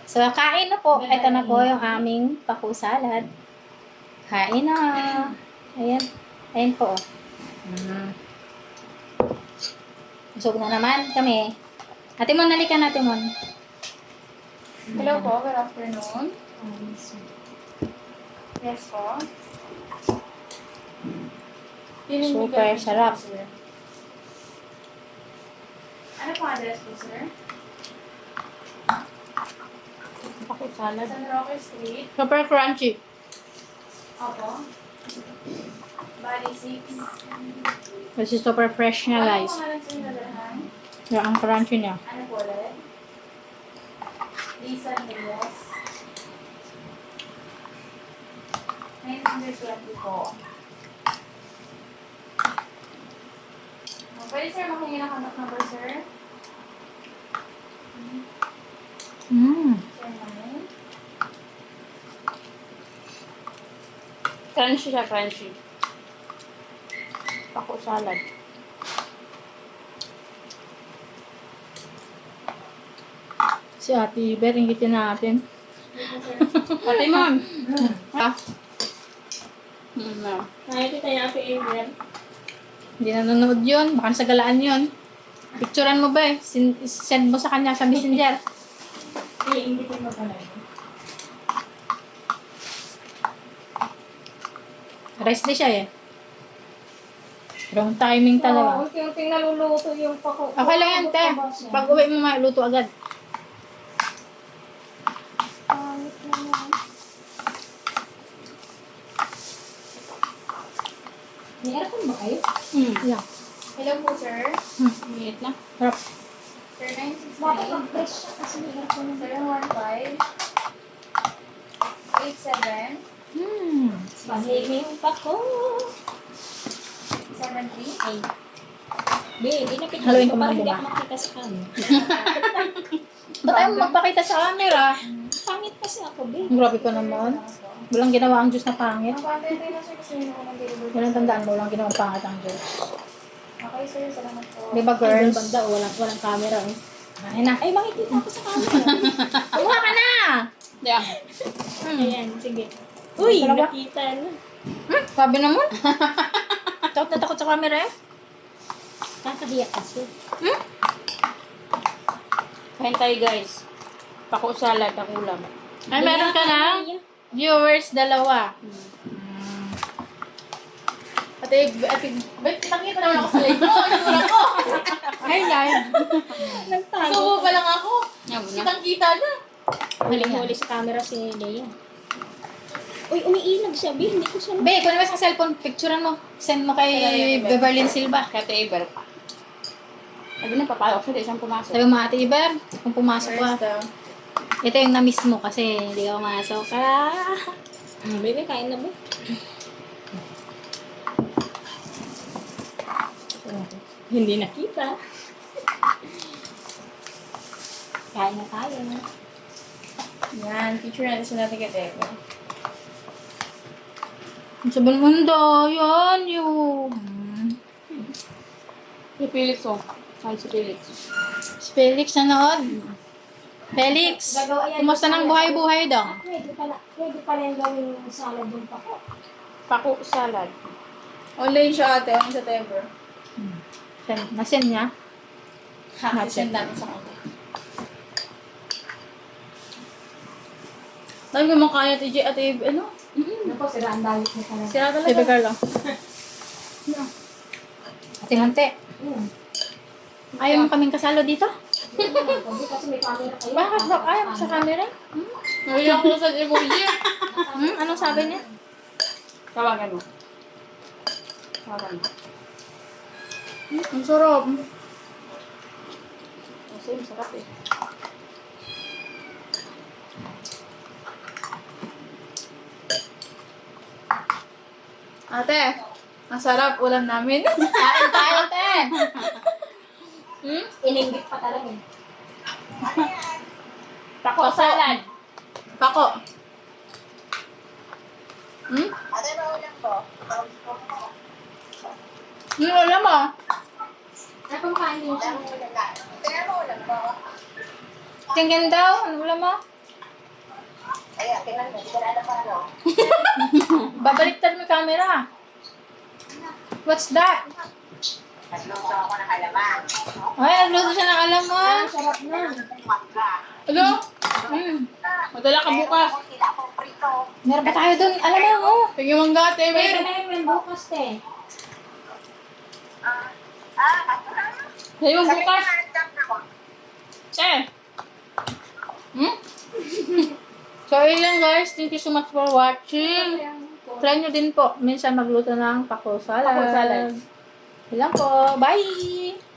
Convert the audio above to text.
So, kain na po. Ito na po yung aming paku salad. Kain na. Ayan. Ayan po. Busog na naman kami. Ate Mon, nalikan natin Mon. Hello po, good afternoon. Yes po. Super sarap. Ano po address po, sir? Paku salad. San Roque Street. Super crunchy. Opo. Bali 6. Kasi super fresh niya, guys. Ano po nga lang sir nadalahan? Yung ang crunchy niya. Ano po ulit? Lisa Reyes. 920 po. Pwede sir makingi ng contact number, sir? Sir namin. Crunchy siya, crunchy. Paku salad. Si Ate Iber, ingitin natin. Ate Mon. Ha? Nakikita niya si Adrian. Hindi nanonood yun. Baka sa galaan yun. Picturean mo ba eh? Send mo sa kanya sa messenger. Hindi ko pala. Rest day siya eh. Wrong timing talaga. Unti-unting naluluto yung pako. Okay lang yan, te. Pag uwi mo, maluto agad. May aircon ba kayo? Yeah. Hello po, sir. Liit na. Harap. Sir, Bakit 969. mag-fresh siya kasi may aircon na 715. 87. Pahinging pako. 73. Ay. Be, hindi na kita. Haluin ko muna Parang hindi muna. ako makita sa kanya. Ba't ayaw mo magpakita sa camera? Pangit kasi ako, be. Grabe ka naman. Walang ginawa ang Diyos na pangit. Ang content na sir kasi yun ako nag-deliver. Walang tandaan mo, walang ginawang pangit ang Diyos. Okay, sir. Salamat po. Di ba, Girls. girls? Banda, walang camera. Eh. Ay na. Ay, makikita ako sa camera. Kumuha ka na! Yeah. Ayan, sige. Uy, Dalawa. nakita na. Sabi naman. Takot na takot sa camera eh. Kakahiya kasi. Kain tayo guys. Paku salad ang ulam. Ay, meron ka na? Viewers, dalawa. Ate, ba't nakita naman ako sa live mo? Ano ko? Ay, live. Nagtago. Subo pa lang ako. Yan mo na. Kitang-kita na. Huli sa camera si Leia. Uy, umiilag siya, be. Hindi ko siya Be, kunin mo sa cellphone, picturean mo. Send mo kay Beverly Silva. Kaya tayo Iber pa. Sabi na, papayok siya. Di siyang pumasok. Sabi mo, Ate Iber, kung pumasok ka. First daw. Ito yung na-miss mo kasi hindi ka pumasok. Baby, kain na ba? Hindi nakita. Kain na tayo. Yan, picture natin sa natin kay Teko. Sa buong mundo, yun, yung... Si Felix oh. Kain si Felix. Si Felix nanood. Felix, kumusta ng buhay-buhay daw? Pwede pala yung gawin yung salad ng pako. Paku salad. Online siya ate, on September. Nasend niya? Send natin sa kanya. Dahil naman kaya TJ ate, ano? Naku, sira ang dalit mo pala. Sira Sabi talaga. Carlo. Ate-hante. Ayaw mo kaming kasalo dito? Kasi may camera kayo. Bakit ba? Ayaw mo sa camera? Naiyak ko sa emoji. Anong sabi niya? Tawagan mo. Tawagan mo. Ang sarap. Kasi masarap eh. Ate, ang sarap ulam namin. Kain tayo, te! Ininggit pa talaga. Paku salad. Pako. Alam mo? Ay, kumakain din siya. Tingin daw. Ano alam mo? Babaliktad mo yung camera. What's that? Nagluto ako ng alamang. Ay, nagluto siya ng alamang. Sarap na. Ano? Mm. Madala ka bukas. Sila akong prito. Meron pa tayo dun. Alamang, oh. Tingin mong gate, Pero may. may bukas, te. Sa'yo yung bukas. Eh. So, yun guys. Thank you so much for watching. Try nyo din po. Minsan magluto ng pako salad. Pako salad. Yun lang po. Bye!